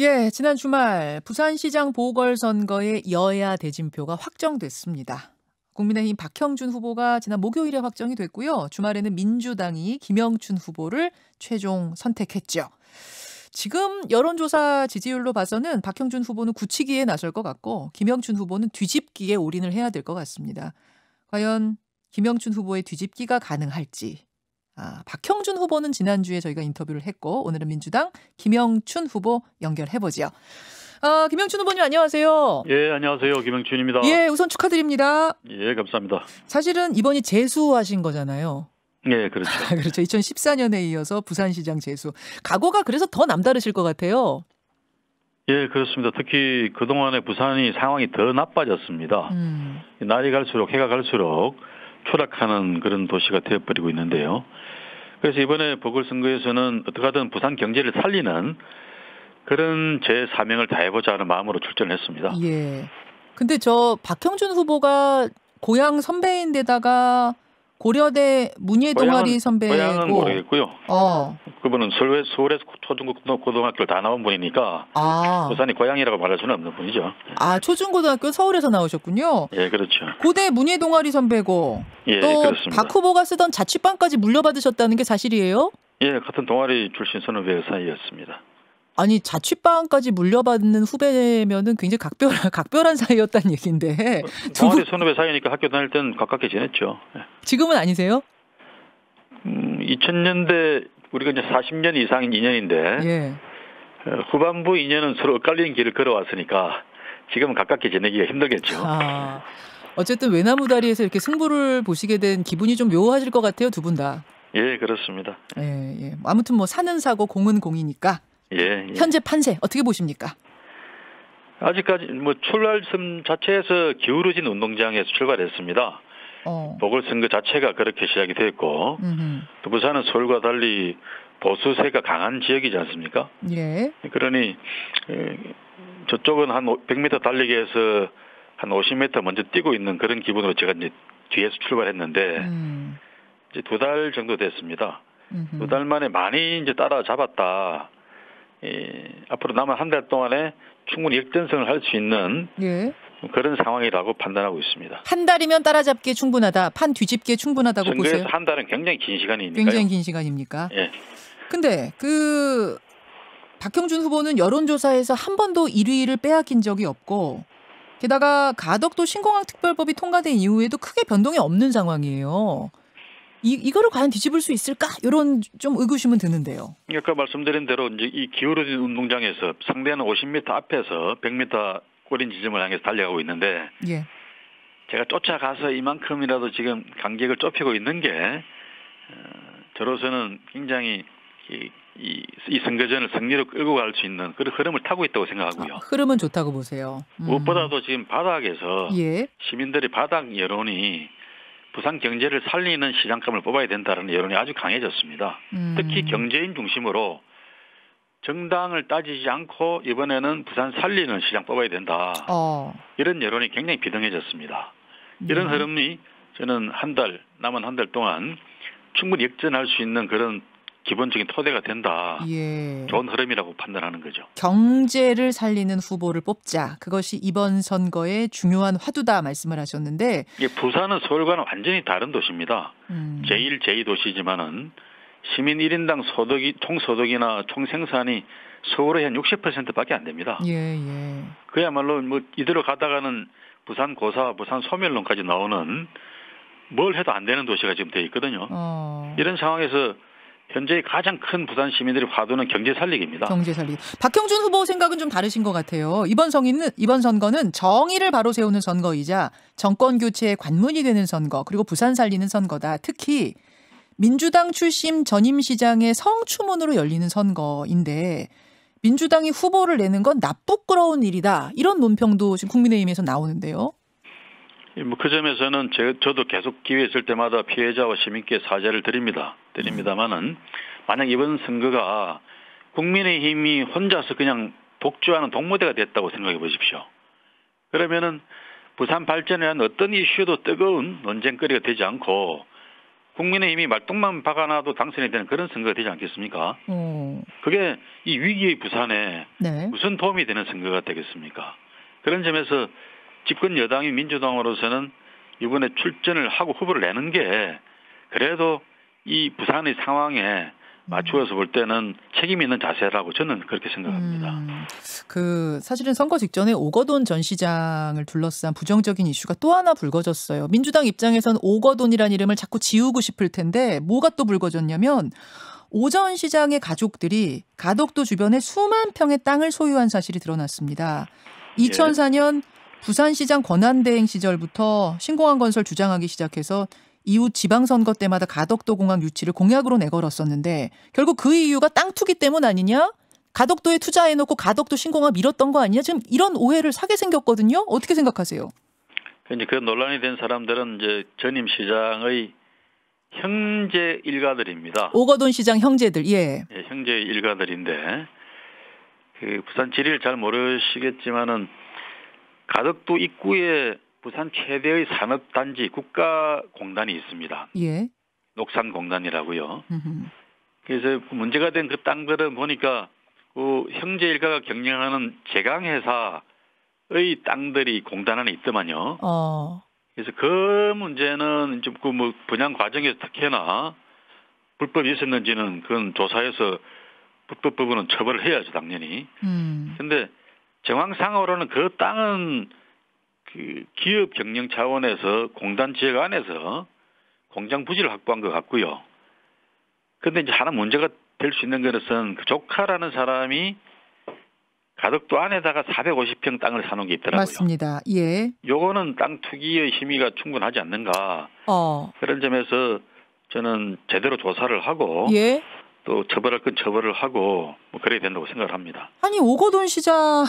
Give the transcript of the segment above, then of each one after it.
예, 지난 주말 부산시장 보궐선거의 여야 대진표가 확정됐습니다. 국민의힘 박형준 후보가 지난 목요일에 확정이 됐고요. 주말에는 민주당이 김영춘 후보를 최종 선택했죠. 지금 여론조사 지지율로 봐서는 박형준 후보는 굳히기에 나설 것 같고 김영춘 후보는 뒤집기에 올인을 해야 될 것 같습니다. 과연 김영춘 후보의 뒤집기가 가능할지. 박형준 후보는 지난주에 저희가 인터뷰를 했고 오늘은 민주당 김영춘 후보 연결해보죠. 김영춘 후보님 안녕하세요. 예, 안녕하세요. 김영춘입니다. 예, 우선 축하드립니다. 예, 감사합니다. 사실은 이번이 재수하신 거잖아요. 예, 그렇죠. 그렇죠. 2014년에 이어서 부산시장 재수. 각오가 그래서 더 남다르실 것 같아요. 예, 그렇습니다. 특히 그동안에 부산이 상황이 더 나빠졌습니다. 날이 갈수록 해가 갈수록 추락하는 그런 도시가 되어버리고 있는데요. 그래서 이번에 보궐선거에서는 어떻게 하든 부산 경제를 살리는 그런 제 사명을 다해보자 하는 마음으로 출전을 했습니다. 예. 근데 저 박형준 후보가 고향 선배인데다가 고려대 문예동아리 선배고. 고향은 모르겠고요. 어. 그분은 서울에서 초중고 고등학교를 다 나온 분이니까 부산이 고향이라고 말할 수는 없는 분이죠. 초중고등학교 서울에서 나오셨군요. 예, 그렇죠. 고대 문예동아리 선배고. 예, 또 그렇습니다. 박 후보가 쓰던 자취방까지 물려받으셨다는 게 사실이에요? 예, 같은 동아리 출신 선후배 사이였습니다. 아니 자취방까지 물려받는 후배면은 굉장히 각별한 사이였다는 얘기인데. 동아리 선후배 사이니까 학교 다닐 땐 가깝게 지냈죠. 지금은 아니세요? 2000년대 우리가 이제 40년 이상인 인연인데 예. 후반부 인연은 서로 엇갈리는 길을 걸어왔으니까 지금은 가깝게 지내기가 힘들겠죠. 어쨌든 외나무다리에서 이렇게 승부를 보시게 된 기분이 좀 묘하실 것 같아요, 두 분 다. 예, 그렇습니다. 예. 아무튼 뭐 사는 사고 공은 공이니까. 예. 현재 판세 어떻게 보십니까? 아직까지 뭐 출발점 자체에서 기울어진 운동장에서 출발했습니다. 보궐선거 자체가 그렇게 시작이 됐고 또 부산은 서울과 달리 보수세가 강한 지역이지 않습니까? 예. 그러니 저쪽은 한 100m 달리기에서 한 50m 먼저 뛰고 있는 그런 기분으로 제가 이제 뒤에서 출발했는데 이제 2달 정도 됐습니다. 2달 만에 많이 이제 따라잡았다. 앞으로 남은 한 달 동안에 충분히 역전승을 할 수 있는 그런 상황이라고 판단하고 있습니다. 한 달이면 따라잡기에 충분하다. 판 뒤집기에 충분하다고 보세요? 선거에서 한 달은 굉장히 긴 시간이니까요. 굉장히 긴 시간입니까? 예. 근데 박형준 후보는 여론조사에서 한 번도 1위를 빼앗긴 적이 없고 게다가 가덕도 신공항특별법이 통과된 이후에도 크게 변동이 없는 상황이에요. 이거를 과연 뒤집을 수 있을까? 이런 좀 의구심은 드는데요. 아까 말씀드린 대로 이제 이 기울어진 운동장에서 상대는 50m 앞에서 100m 꼬린 지점을 향해서 달려가고 있는데 제가 쫓아가서 이만큼이라도 지금 간격을 좁히고 있는 게 저로서는 굉장히 이 선거전을 승리로 끌고 갈 수 있는 그런 흐름을 타고 있다고 생각하고요. 흐름은 좋다고 보세요. 무엇보다도 지금 바닥에서 시민들의 바닥 여론이 부산 경제를 살리는 시장감을 뽑아야 된다는 여론이 아주 강해졌습니다. 특히 경제인 중심으로 정당을 따지지 않고 이번에는 부산 살리는 시장 뽑아야 된다. 이런 여론이 굉장히 비등해졌습니다. 이런 흐름이 저는 남은 한 달 동안 충분히 역전할 수 있는 그런 기본적인 토대가 된다. 좋은 흐름이라고 판단하는 거죠. 경제를 살리는 후보를 뽑자. 그것이 이번 선거의 중요한 화두다 말씀을 하셨는데 부산은 서울과는 완전히 다른 도시입니다. 제1, 제2도시지만은 시민 1인당 총소득이나 총생산이 서울의 한 60%밖에 안 됩니다. 그야말로 뭐 이대로 가다가는 부산 고사, 부산 소멸론까지 나오는 뭘 해도 안 되는 도시가 지금 되어 있거든요. 이런 상황에서 현재 가장 큰 부산 시민들의 화두는 경제 살리기입니다. 경제 살리기. 박형준 후보 생각은 좀 다르신 것 같아요. 이번 선거는 정의를 바로 세우는 선거이자 정권 교체의 관문이 되는 선거, 그리고 부산 살리는 선거다. 특히 민주당 출신 전임시장의 성추문으로 열리는 선거인데 민주당이 후보를 내는 건 나쁘끄러운 일이다. 이런 논평도 지금 국민의힘에서 나오는데요. 그 점에서는 저도 계속 기회 있을 때마다 피해자와 시민께 사죄를 드립니다만은 만약 이번 선거가 국민의힘이 혼자서 그냥 독주하는 동무대가 됐다고 생각해 보십시오. 그러면은 부산 발전에 대한 어떤 이슈도 뜨거운 논쟁거리가 되지 않고 국민의힘이 말똥만 박아놔도 당선이 되는 그런 선거가 되지 않겠습니까? 그게 이 위기의 부산에 네. 무슨 도움이 되는 선거가 되겠습니까? 그런 점에서 집권 여당인 민주당으로서는 이번에 출전을 하고 후보를 내는 게 그래도 이 부산의 상황에 맞추어서 볼 때는 책임 있는 자세라고 저는 그렇게 생각합니다. 사실은 선거 직전에 오거돈 전 시장을 둘러싼 부정적인 이슈가 또 하나 불거졌어요. 민주당 입장에서는 오거돈이라는 이름을 자꾸 지우고 싶을 텐데 뭐가 또 불거졌냐면 오 전 시장의 가족들이 가덕도 주변에 수만 평의 땅을 소유한 사실이 드러났습니다. 2004년 부산시장 권한대행 시절부터 신공항 건설 주장하기 시작해서 이후 지방선거 때마다 가덕도 공항 유치를 공약으로 내걸었었는데 결국 그 이유가 땅 투기 때문 아니냐? 가덕도에 투자해놓고 가덕도 신공항 밀었던 거 아니냐? 지금 이런 오해를 사게 생겼거든요. 어떻게 생각하세요? 이제 그 논란이 된 사람들은 이제 전임 시장의 형제 일가들입니다. 오거돈 시장 형제들, 예. 예, 형제 일가들인데 그 부산 지리를 잘 모르시겠지만은 가덕도 입구에 부산 최대의 산업단지 국가공단이 있습니다. 예. 녹산공단이라고요. 그래서 문제가 된 그 땅들은 보니까 그 형제 일가가 경영하는 제강회사의 땅들이 공단 안에 있더만요. 그래서 그 문제는 좀 그 뭐 분양 과정에서 특히나 불법이 있었는지는 그건 조사해서 불법 부분은 처벌을 해야죠, 당연히. 근데 정황상으로는 그 땅은 그 기업 경영 차원에서 공단 지역 안에서 공장 부지를 확보한 것 같고요. 그런데 이제 하나 문제가 될 수 있는 것은 그 조카라는 사람이 가덕도 안에다가 450평 땅을 사놓은 게 있더라고요. 맞습니다. 예. 요거는 땅 투기의 힘의가 충분하지 않는가. 그런 점에서 저는 제대로 조사를 하고 예. 또 처벌할 건 처벌을 하고 뭐 그래야 된다고 생각을 합니다. 아니 오거돈 시장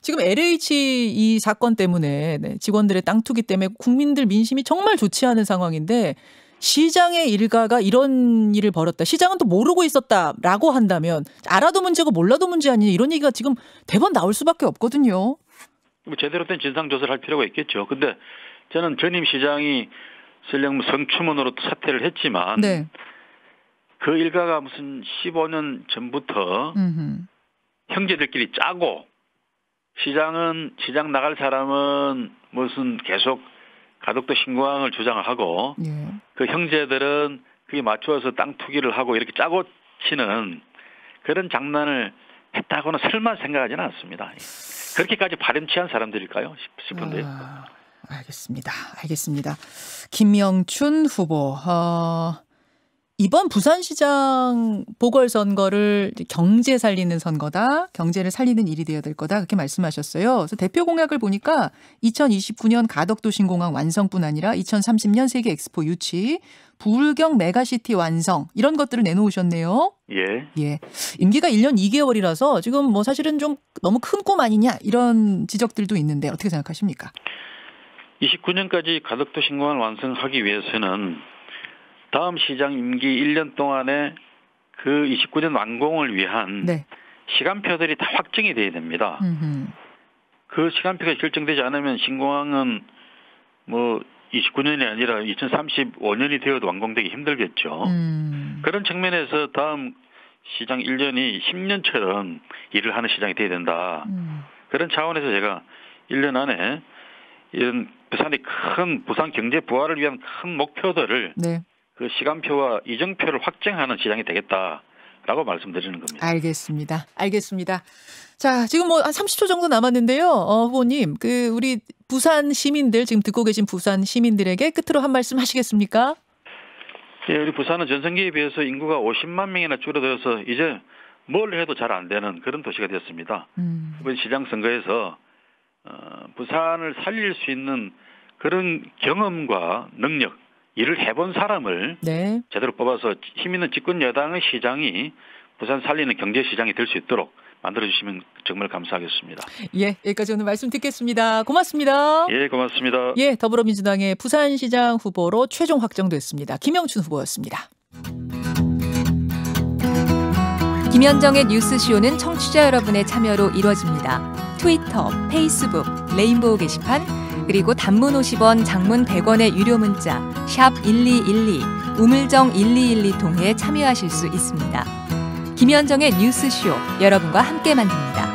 지금 LH 이 사건 때문에 직원들의 땅 투기 때문에 국민들 민심이 정말 좋지 않은 상황인데 시장의 일가가 이런 일을 벌였다. 시장은 또 모르고 있었다라고 한다면 알아도 문제고 몰라도 문제 아니냐 이런 얘기가 지금 대번 나올 수밖에 없거든요. 뭐 제대로 된 진상조사를 할 필요가 있겠죠. 근데 저는 전임 시장이 설령 성추문으로 사퇴를 했지만 네. 그 일가가 무슨 15년 전부터 형제들끼리 짜고 시장 나갈 사람은 무슨 계속 가덕도 신공항을 주장을 하고 예. 그 형제들은 그게 맞추어서 땅 투기를 하고 이렇게 짜고 치는 그런 장난을 했다고는 설마 생각하지는 않습니다. 그렇게까지 파렴치한 사람들일까요? 싶은데요. 알겠습니다. 김명춘 후보. 이번 부산시장 보궐선거를 경제 살리는 선거다. 경제를 살리는 일이 되어야 될 거다. 그렇게 말씀하셨어요. 그래서 대표 공약을 보니까 2029년 가덕도 신공항 완성뿐 아니라 2030년 세계 엑스포 유치, 부울경 메가시티 완성 이런 것들을 내놓으셨네요. 예. 임기가 1년 2개월이라서 지금 뭐 사실은 좀 너무 큰 꿈 아니냐 이런 지적들도 있는데 어떻게 생각하십니까? 29년까지 가덕도 신공항을 완성하기 위해서는 다음 시장 임기 1년 동안에 그 29년 완공을 위한 네. 시간표들이 다 확정이 돼야 됩니다. 그 시간표가 결정되지 않으면 신공항은 뭐 29년이 아니라 2035년이 되어도 완공되기 힘들겠죠. 그런 측면에서 다음 시장 1년이 10년처럼 일을 하는 시장이 돼야 된다. 그런 차원에서 제가 1년 안에 이런 부산의 큰 부산 경제 부활을 위한 큰 목표들을 네. 그 시간표와 이정표를 확정하는 시장이 되겠다라고 말씀드리는 겁니다. 알겠습니다. 자, 지금 뭐 한 30초 정도 남았는데요. 후보님, 그 우리 부산 시민들 지금 듣고 계신 부산 시민들에게 끝으로 한 말씀 하시겠습니까? 예, 우리 부산은 전성기에 비해서 인구가 50만 명이나 줄어들어서 이제 뭘 해도 잘 안 되는 그런 도시가 되었습니다. 이번 시장 선거에서 부산을 살릴 수 있는 그런 경험과 능력 일을 해본 사람을 네. 제대로 뽑아서 힘 있는 집권 여당의 시장이 부산 살리는 경제시장이 될 수 있도록 만들어주시면 정말 감사하겠습니다. 예, 여기까지 오늘 말씀 듣겠습니다. 고맙습니다. 예, 고맙습니다. 예, 더불어민주당의 부산시장 후보로 최종 확정됐습니다. 김영춘 후보였습니다. 김현정의 뉴스쇼는 청취자 여러분의 참여로 이루어집니다. 트위터, 페이스북, 레인보우 게시판, 그리고 단문 50원, 장문 100원의 유료 문자 샵 1212 우물정 1212 통해 참여하실 수 있습니다. 김현정의 뉴스쇼 여러분과 함께 만듭니다.